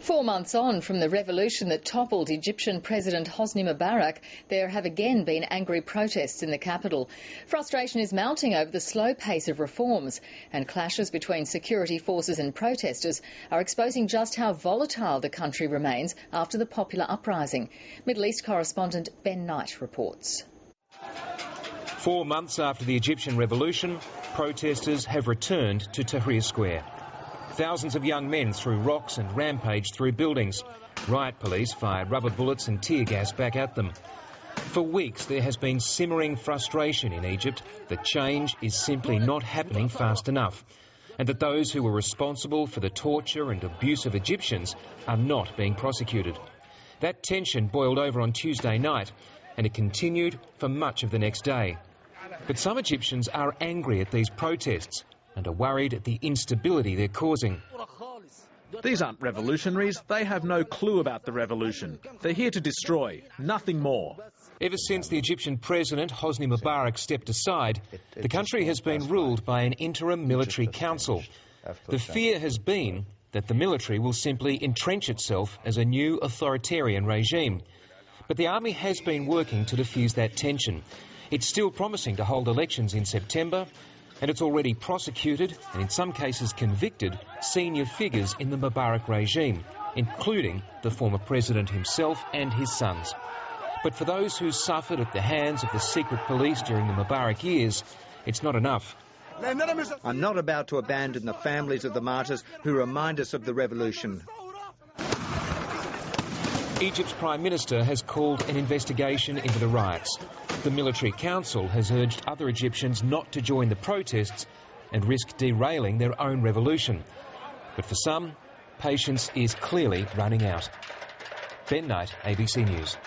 4 months on from the revolution that toppled Egyptian President Hosni Mubarak, there have again been angry protests in the capital. Frustration is mounting over the slow pace of reforms, and clashes between security forces and protesters are exposing just how volatile the country remains after the popular uprising. Middle East correspondent Ben Knight reports. 4 months after the Egyptian revolution, protesters have returned to Tahrir Square. Thousands of young men threw rocks and rampaged through buildings. Riot police fired rubber bullets and tear gas back at them. For weeks there has been simmering frustration in Egypt that change is simply not happening fast enough, and that those who were responsible for the torture and abuse of Egyptians are not being prosecuted. That tension boiled over on Tuesday night, and it continued for much of the next day. But some Egyptians are angry at these protests and are worried at the instability they're causing. These aren't revolutionaries. They have no clue about the revolution. They're here to destroy, nothing more. Ever since the Egyptian President Hosni Mubarak stepped aside, the country has been ruled by an interim military council. The fear has been that the military will simply entrench itself as a new authoritarian regime. But the army has been working to diffuse that tension. It's still promising to hold elections in September, and it's already prosecuted and in some cases convicted senior figures in the Mubarak regime, including the former president himself and his sons. But for those who suffered at the hands of the secret police during the Mubarak years, it's not enough. I'm not about to abandon the families of the martyrs who remind us of the revolution. Egypt's Prime Minister has called an investigation into the riots. The military council has urged other Egyptians not to join the protests and risk derailing their own revolution. But for some, patience is clearly running out. Ben Knight, ABC News.